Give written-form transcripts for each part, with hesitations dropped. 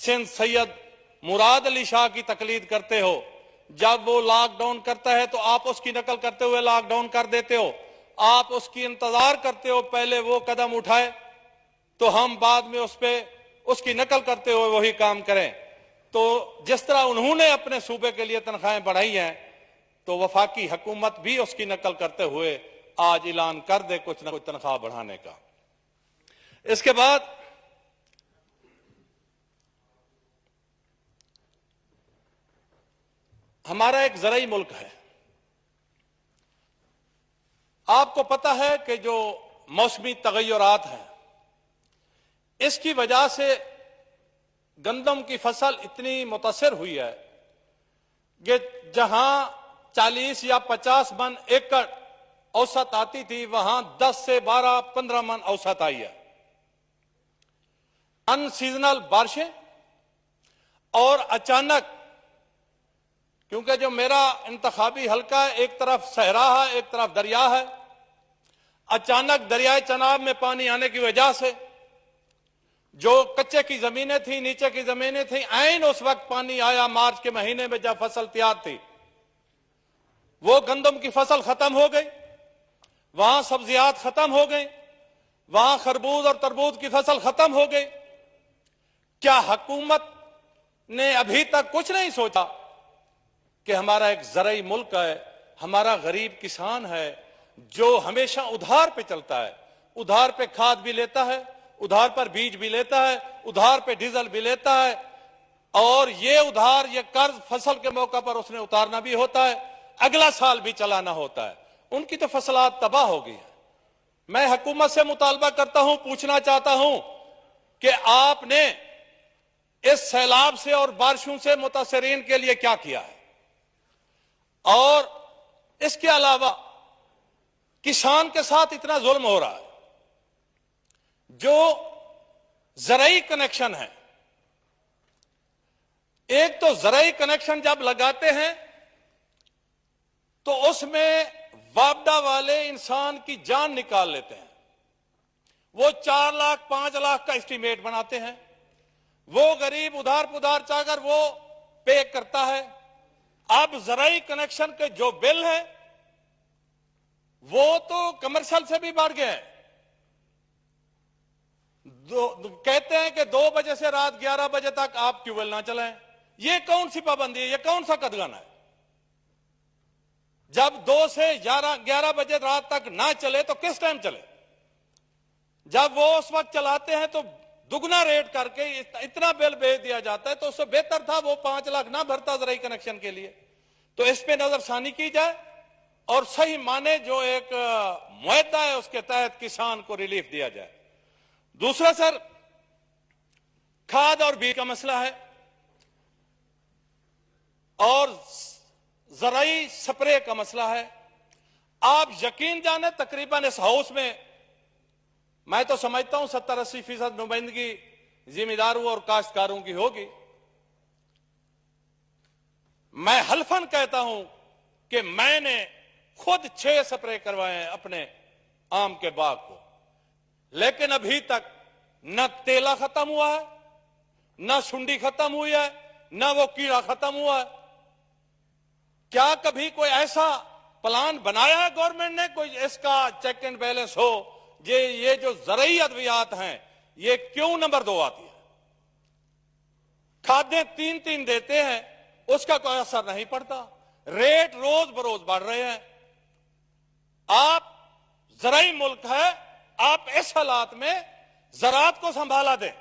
सिंध सैयद मुराद अली शाह की तकलीद करते हो। जब वो लॉकडाउन करता है तो आप उसकी नकल करते हुए लॉकडाउन कर देते हो। आप उसकी इंतजार करते हो पहले वो कदम उठाए तो हम बाद में उस पे उसकी नकल करते हुए वही काम करें। तो जिस तरह उन्होंने अपने सूबे के लिए तनख्वाहें बढ़ाई हैं तो वफाकी हुकूमत भी उसकी नकल करते हुए आज ऐलान कर दे कुछ ना कुछ तनख्वाह बढ़ाने का। इसके बाद हमारा एक ज़राई मुल्क है। आपको पता है कि जो मौसमी तगय्युरात हैं इसकी वजह से गंदम की फसल इतनी मुतासिर हुई है कि जहां 40 या 50 मन एकड़ औसत आती थी वहां 10 से 12, 15 मन औसत आई है। अनसीजनल बारिशें और अचानक, क्योंकि जो मेरा इंतखाबी हल्का है एक तरफ सहरा है एक तरफ दरिया है, अचानक दरियाए चनाब में पानी आने की वजह से जो कच्चे की जमीनें थी, नीचे की जमीनें थी, ऐन उस वक्त पानी आया मार्च के महीने में जब फसल तैयार थी। वो गंदम की फसल खत्म हो गई, वहां सब्जियात खत्म हो गई, वहां खरबूज और तरबूज की फसल खत्म हो गई। क्या हुकूमत ने अभी तक कुछ नहीं सोचा कि हमारा एक ज़राई मुल्क है, हमारा गरीब किसान है जो हमेशा उधार पे चलता है, उधार पे खाद भी लेता है, उधार पर बीज भी लेता है, उधार पे डीजल भी लेता है, और ये उधार ये कर्ज फसल के मौका पर उसने उतारना भी होता है, अगला साल भी चलाना होता है। उनकी तो फसलात तबाह हो गई है। मैं हुकूमत से मुतालबा करता हूं, पूछना चाहता हूं कि आपने इस सैलाब से और बारिशों से मुतासरीन के लिए क्या किया है, और इसके अलावा किसान के साथ इतना जुल्म हो रहा है। जो ज़राई कनेक्शन है, एक तो ज़राई कनेक्शन जब लगाते हैं तो उसमें वापडा वाले इंसान की जान निकाल लेते हैं। वो 4 लाख 5 लाख का एस्टीमेट बनाते हैं, वो गरीब उधार पुधार चाहकर वो पे करता है। अब ज़राई कनेक्शन के जो बिल है वो तो कमर्शियल से भी बढ़ गए हैं। कहते हैं कि 2 बजे से रात 11 बजे तक आप ट्यूबवेल ना चलाएं। ये कौन सी पाबंदी है, ये कौन सा कदगन है? जब 2 से 11 बजे रात तक ना चले तो किस टाइम चले? जब वो उस वक्त चलाते हैं तो दुगना रेट करके इतना बिल भेज दिया जाता है। तो उससे बेहतर था वो 5 लाख ना भरता ज़राई कनेक्शन के लिए। तो इस पे नजरसानी की जाए और सही माने जो एक मुआहदा है उसके तहत किसान को रिलीफ दिया जाए। दूसरा सर, खाद और बीज का मसला है और ज़राई स्प्रे का मसला है। आप यकीन जाने तकरीबन इस हाउस में मैं तो समझता हूं 70-80% नुमाइंदगी जिम्मेदारों और काश्तकारों की होगी। मैं हल्फन कहता हूं कि मैंने खुद 6 स्प्रे करवाए हैं अपने आम के बाग को, लेकिन अभी तक न तेला खत्म हुआ है, न सुंडी खत्म हुई है, न वो कीड़ा खत्म हुआ है। क्या कभी कोई ऐसा प्लान बनाया है गवर्नमेंट ने, कोई इसका चेक एंड बैलेंस हो? ये जो ज़राई अद्वियात हैं ये क्यों नंबर 2 आती है? खादें 3-3 देते हैं, उसका कोई असर नहीं पड़ता, रेट रोज बरोज बढ़ रहे हैं। आप ज़राई मुल्क है, आप इस हालात में ज़राअत को संभाला दें।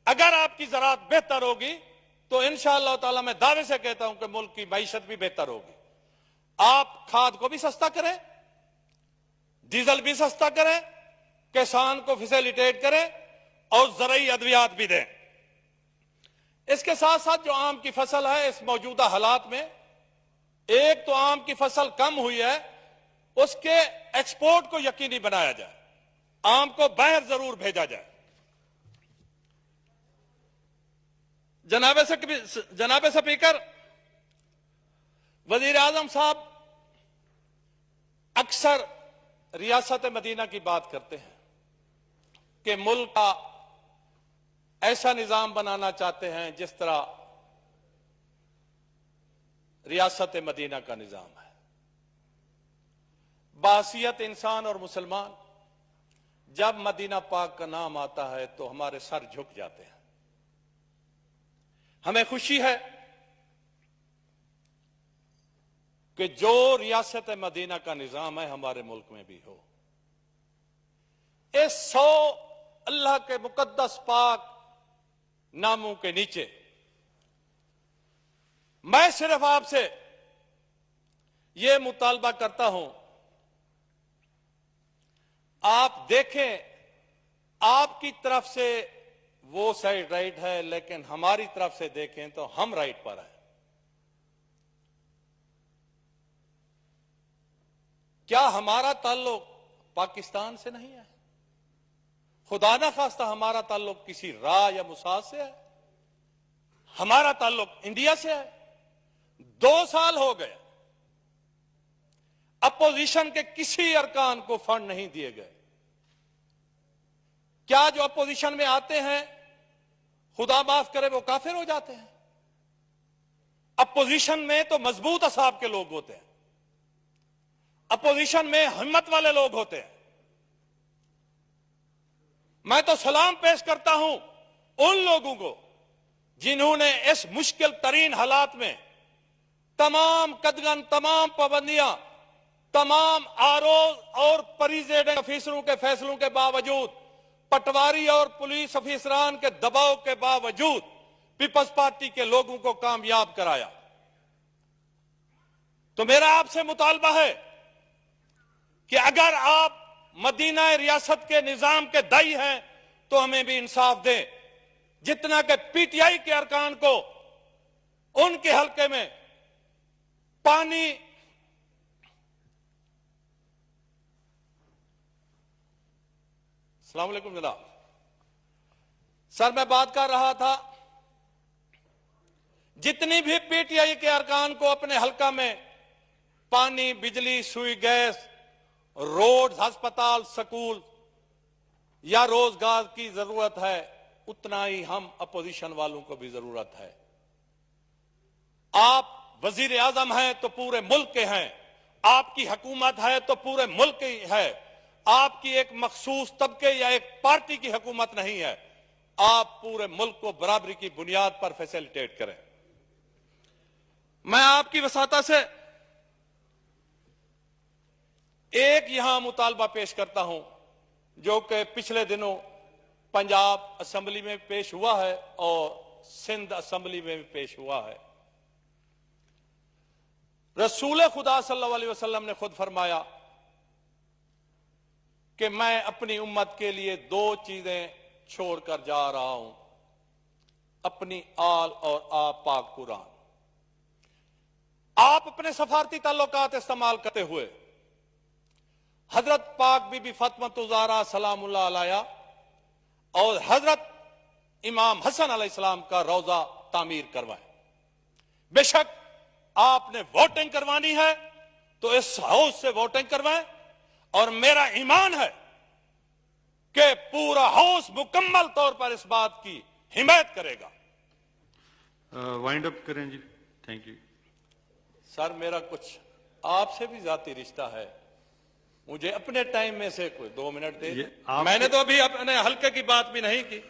अगर आपकी ज़राअत बेहतर होगी तो इंशाअल्लाह ताला मैं दावे से कहता हूं कि मुल्क की मईशत भी बेहतर होगी। आप खाद को भी सस्ता करें, डीजल भी सस्ता करें, किसान को फैसिलिटेट करें और ज़राई अद्वियात भी दें। इसके साथ साथ जो आम की फसल है, इस मौजूदा हालात में एक तो आम की फसल कम हुई है, उसके एक्सपोर्ट को यकीनी बनाया जाए, आम को बाहर जरूर भेजा जाए। जनाब स्पीकर, वजीर आजम साहब अक्सर रियासत मदीना की बात करते हैं कि मुल्क का ऐसा निजाम बनाना चाहते हैं जिस तरह रियासत मदीना का निजाम है। बासियत इंसान और मुसलमान, जब मदीना पाक का नाम आता है तो हमारे सर झुक जाते हैं। हमें खुशी है कि जो रियासत मदीना का निजाम है हमारे मुल्क में भी हो। इस 100 अल्लाह के मुकद्दस पाक नामों के नीचे मैं सिर्फ आपसे यह मुतालबा करता हूं, आप देखें, आपकी तरफ से वो साइड राइट है, लेकिन हमारी तरफ से देखें तो हम राइट पर हैं। क्या हमारा ताल्लुक पाकिस्तान से नहीं है? खुदा ना खास्ता हमारा ताल्लुक किसी राह या मुसाद से है? हमारा ताल्लुक इंडिया से है। 2 साल हो गए, अपोजिशन के किसी अरकान को फंड नहीं दिए गए। क्या जो अपोजिशन में आते हैं, खुदा माफ करे, वो काफिर हो जाते हैं? अपोजिशन में तो मजबूत असाब के लोग होते हैं, अपोजिशन में हिम्मत वाले लोग होते हैं। मैं तो सलाम पेश करता हूं उन लोगों को जिन्होंने इस मुश्किल तरीन हालात में तमाम कदगन, तमाम पाबंदियां, तमाम आरोज और परिजेडिंग अफीसरों के फैसलों के बावजूद, पटवारी और पुलिस अफीसरान के दबाव के बावजूद पीपल्स पार्टी के लोगों को कामयाब कराया। तो मेरा आपसे मुतालबा है कि अगर आप मदीना रियासत के निजाम के दाई हैं तो हमें भी इंसाफ दें, जितना कि पीटीआई के अरकान को उनके हलके में पानी अस्सलाम वालेकुम जनाब। सर, मैं बात कर रहा था, जितनी भी पीटीआई के अरकान को अपने हलका में पानी, बिजली, सुई, गैस, रोड, अस्पताल, स्कूल या रोजगार की जरूरत है, उतना ही हम अपोजिशन वालों को भी जरूरत है। आप वजीर आजम हैं तो पूरे मुल्क के हैं, आपकी हुकूमत है तो पूरे मुल्क की है, आपकी एक मखसूस तबके या एक पार्टी की हुकूमत नहीं है। आप पूरे मुल्क को बराबरी की बुनियाद पर फैसिलिटेट करें। मैं आपकी वसाता से एक यहां मुतालबा पेश करता हूं जो कि पिछले दिनों पंजाब असेंबली में पेश हुआ है और सिंध असेंबली में भी पेश हुआ है। रसूल खुदा सल्लल्लाहु अलैहि वसल्लम ने खुद फरमाया कि मैं अपनी उम्मत के लिए 2 चीजें छोड़कर जा रहा हूं, अपनी आल और आप पाक कुरान। आप अपने सफारती ताल्लुकात इस्तेमाल करते हुए हजरत पाक बीबी फातिमा ज़हरा सलामुल्लाह अलैहा और हजरत इमाम हसन अलैहिस्सलाम का रोजा तामीर करवाएं। बेशक आपने वोटिंग करवानी है तो इस हाउस से वोटिंग करवाएं, और मेरा ईमान है कि पूरा हाउस मुकम्मल तौर पर इस बात की हिमायत करेगा। वाइंड अप करें जी, थैंक यू। सर, मेरा कुछ आपसे भी जाती रिश्ता है, मुझे अपने टाइम में से कोई 2 मिनट दे। मैंने तो अभी अपने हल्के की बात भी नहीं की।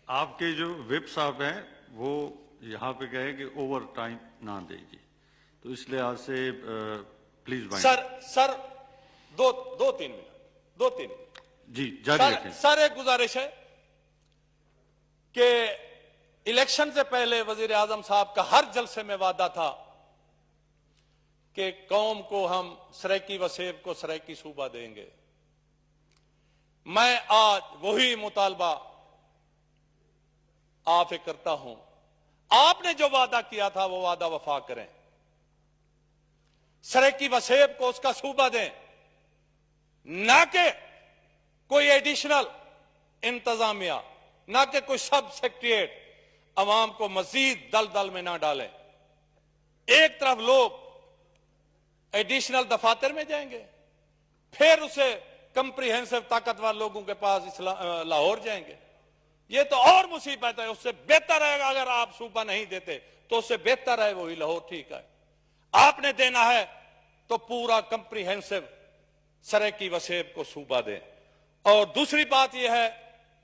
आपके जो व्हिप साहब हैं वो यहाँ पे कहे कि ओवर टाइम ना देगी, तो इस लिहाज से प्लीज वाइंड। सर 2-3 मिनट, 2-3 जी जारी रखें। सर, एक गुजारिश है कि इलेक्शन से पहले वजीर आजम साहब का हर जलसे में वादा था कि कौम को हम सरायकी वसेब को सरायकी सूबा देंगे। मैं आज वही मुतालबा आपसे करता हूं, आपने जो वादा किया था वो वादा वफा करें, सरायकी वसेब को उसका सूबा दें, ना कि कोई एडिशनल इंतजामिया, ना कि कोई सब सेक्रेटरीट अवाम को मजीद दलदल में ना डालें। एक तरफ लोग एडिशनल दफातर में जाएंगे, फिर उसे कंप्रीहेंसिव ताकतवर लोगों के पास लाहौर जाएंगे, ये तो और मुसीबत है। उससे बेहतर है अगर आप सूबा नहीं देते तो उससे बेहतर है वही लाहौर। ठीक है, आपने देना है तो पूरा कंप्रीहेंसिव सरायकी वसेब को सूबा दें। और दूसरी बात यह है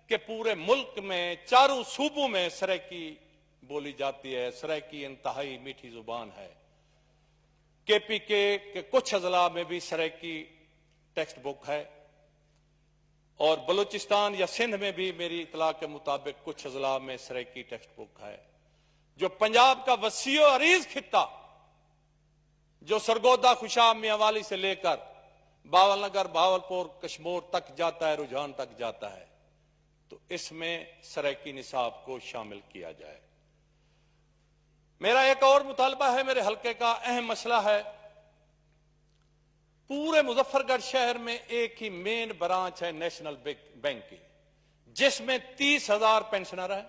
कि पूरे मुल्क में चारों सूबों में सरायकी बोली जाती है। सरायकी इंतहाई मीठी जुबान है। केपीके के कुछ अजला में भी सरायकी टेक्स्ट बुक है और बलूचिस्तान या सिंध में भी मेरी इतला के मुताबिक कुछ अजला में सरायकी टेक्स्ट बुक है। जो पंजाब का वसीओ अरीज खित्ता जो सरगोदा खुशाब मियांवाली से लेकर बावलनगर भावलपुर कश्मीर तक जाता है, रुझान तक जाता है, तो इसमें सरायकी निसाब को शामिल किया जाए। मेरा एक और मुतालबा है, मेरे हल्के का अहम मसला है। पूरे मुजफ्फरगढ़ शहर में एक ही मेन ब्रांच है नेशनल बैंक की, जिसमें 30,000 पेंशनर हैं,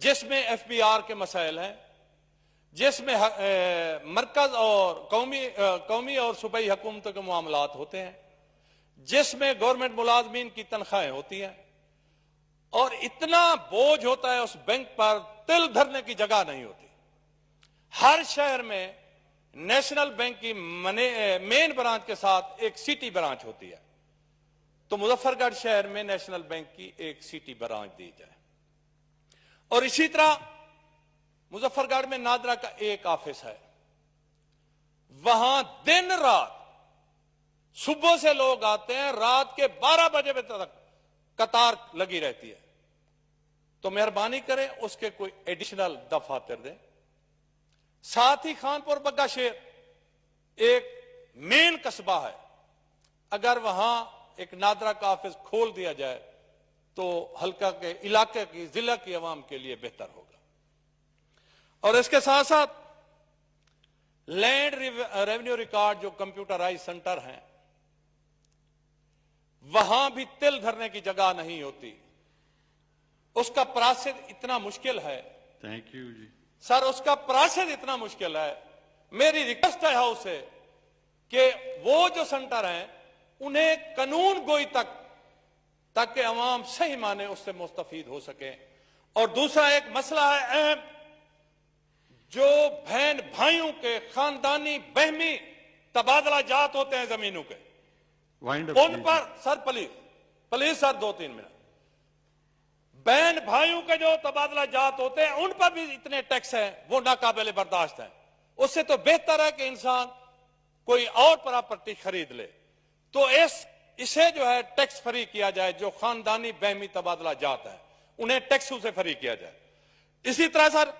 जिसमें एफबीआर के मसाइल हैं, जिसमें मरकज और कौमी और सूबाई हुकूमतों के मामलात होते हैं, जिसमें गवर्नमेंट मुलाजमीन की तनख्वाहें होती हैं, और इतना बोझ होता है उस बैंक पर, तिल धरने की जगह नहीं होती। हर शहर में नेशनल बैंक की मेन ब्रांच के साथ एक सिटी ब्रांच होती है, तो मुजफ्फरगढ़ शहर में नेशनल बैंक की एक सिटी ब्रांच दी जाए। और इसी तरह मुजफ्फरगढ़ में नादरा का एक ऑफिस है, वहां दिन रात सुबह से लोग आते हैं, रात के 12 बजे तक कतार लगी रहती है। तो मेहरबानी करें उसके कोई एडिशनल दफातर दें। साथ ही खानपुर बग्गा शेर एक मेन कस्बा है, अगर वहां एक नादरा का ऑफिस खोल दिया जाए तो हल्का के इलाके की जिला की आवाम के लिए बेहतर होगा। और इसके साथ साथ लैंड रेवेन्यू रिकॉर्ड जो कंप्यूटराइज सेंटर हैं, वहां भी तिल धरने की जगह नहीं होती। उसका प्रोसेस इतना मुश्किल है। थैंक यू जी सर, उसका प्रोसेस इतना मुश्किल है। मेरी रिक्वेस्ट है हाउस से कि वो जो सेंटर हैं उन्हें कानून गोई तक, ताकि अवाम सही माने उससे मुस्तफीद हो सके। और दूसरा एक मसला है अहम, जो बहन भाइयों के खानदानी बहमी तबादला जात होते हैं जमीनों के, उन पर सर प्लीज सर 2-3 मिनट, बहन भाइयों के जो तबादला जात होते हैं उन पर भी इतने टैक्स हैं, वो नाकाबिले बर्दाश्त हैं। उससे तो बेहतर है कि इंसान कोई और प्रॉपर्टी खरीद ले। तो इसे जो है टैक्स फ्री किया जाए। जो खानदानी बहमी तबादला जात है उन्हें टैक्सों से फ्री किया जाए। इसी तरह सर,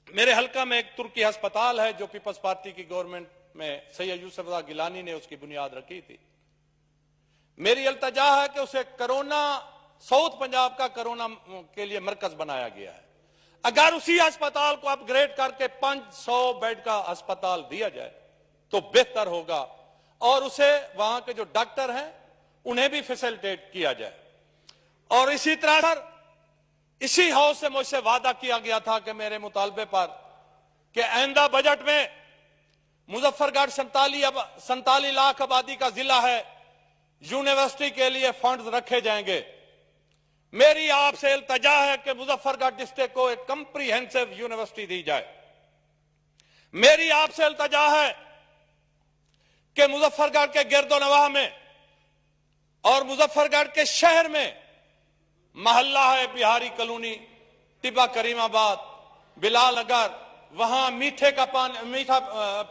मेरे हल्का में एक तुर्की अस्पताल है जो पीपल्स पार्टी की गवर्नमेंट में सैयद यूसुफ रजा गिलानी ने उसकी बुनियाद रखी थी। मेरी इल्तजा है कि उसे कोरोना, साउथ पंजाब का कोरोना के लिए मरकज बनाया गया है। अगर उसी अस्पताल को अपग्रेड करके 500 बेड का अस्पताल दिया जाए तो बेहतर होगा, और उसे वहां के जो डॉक्टर हैं उन्हें भी फैसिलिटेट किया जाए। और इसी तरह सर, इसी हाउस से मुझसे वादा किया गया था कि मेरे मुतालबे पर कि आइंदा बजट में मुजफ्फरगढ़ 47 लाख आबादी का जिला है, यूनिवर्सिटी के लिए फंड्स रखे जाएंगे। मेरी आपसे इल्तजा है कि मुजफ्फरगढ़ डिस्ट्रिक्ट को एक कंप्रीहेंसिव यूनिवर्सिटी दी जाए। मेरी आपसे इल्तजा है कि मुजफ्फरगढ़ के गिरदोनवाह में और मुजफ्फरगढ़ के शहर में मोहल्ला है बिहारी कॉलोनी, टिब्बा करीमाबाद, बिलाल नगर, वहां मीठे का पानी,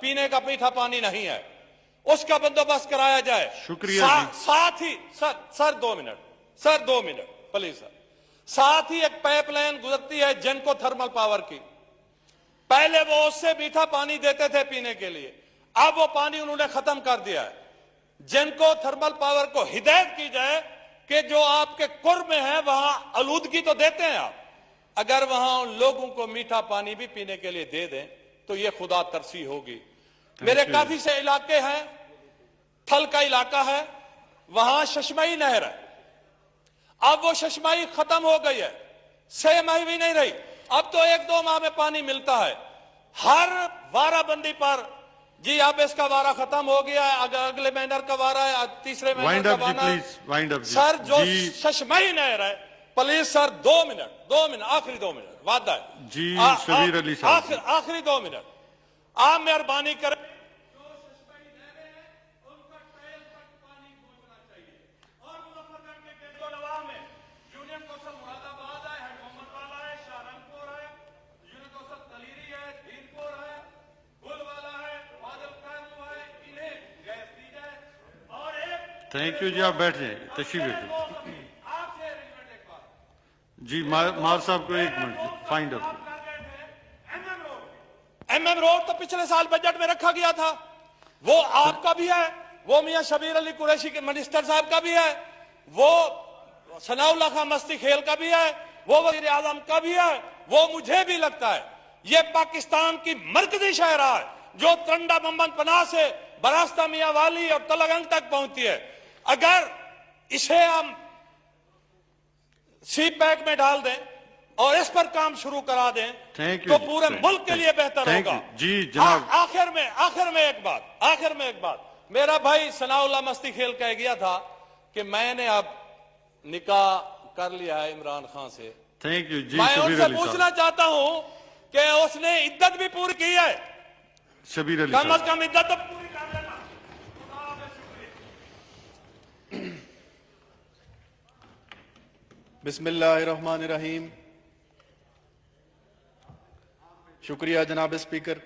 पीने का मीठा पानी नहीं है, उसका बंदोबस्त कराया जाए। शुक्रिया। साथ ही सर 2 मिनट प्लीज सर, साथ ही एक पाइपलाइन गुजरती है जेनको थर्मल पावर की। पहले वो उससे मीठा पानी देते थे पीने के लिए, अब वो पानी उन्होंने खत्म कर दिया है। जेनको थर्मल पावर को हिदायत की जाए कि जो आपके कुर्ब में है वहां आलूदगी तो देते हैं आप, अगर वहां उन लोगों को मीठा पानी भी पीने के लिए दे दें तो ये खुदा तरसी होगी। मेरे काफी से इलाके हैं, थल का इलाका है, वहां शशमई नहर है। अब वो शशमई खत्म हो गई है, 6 माह भी नहीं रही, अब तो 1-2 माह में पानी मिलता है। हर वाराबंदी पर जी अब इसका वारा खत्म हो गया है, अगले महीने का वारा है, तीसरे महीने का वारा है। सर जो शशमई नहर है प्लीज सर 2 मिनट आखिरी 2 मिनट वादा है जी शबीर अली साहब आखिरी 2 मिनट आप मेहरबानी करें। जो सस्पेंड ले रहे हैं उनका ट्रायल तक पानी पहुंचना चाहिए। और मुजफ्फरगढ़ के गेंदोलवा में यूनियन कौंसिल मुरादाबाद है, हेड मोहम्मद वाला है, शाहरंगपुर है, यूनियन कौंसिल तलीरी है, धीरपुर है, गुलवाला है, बादल कायम है, इन्हें गैस दी जाए। और एक थैंक यू जी, आप बैठ जाइए, तशरीफ रखिए। आपसे अरेंजमेंट एक बात जी मार साहब को 1 minute find out. MM road तो पिछले साल बजट में रखा गया था, वो आपका भी है, वो मियां शबीर अली कुरैशी के मिनिस्टर साहब का भी है, वो सनाउल्लाह खां मस्ती खेल का भी है, वो वजीर आजम का भी है, वो मुझे भी लगता है ये पाकिस्तान की मरकजी शहरा है जो त्रंडा बम्बन पनाह से बरास्ता मियां वाली और तलगंग तक पहुंचती है। अगर इसे हम सी पैक में डाल दें और इस पर काम शुरू करा दें Thank you, तो पूरे thank- मुल्क के लिए बेहतर thank होगा। you. जी जनाब, आखिर में एक बात मेरा भाई सनाउल्लाह मस्ती खेल कह गया था कि मैंने अब निकाह कर लिया है इमरान खान से। थैंक यू जी मैं शबीर उनसे अली पूछना साहब। चाहता हूं कि उसने इद्दत भी पूरी की है, शबीर अली कम साहब अज कम इद्दत तो पूरी कर लेना। खुदा हाफिज, शुक्रिया। बिस्मिल्लाहिर्रहमानिर्रहीम। शुक्रिया जनाब स्पीकर।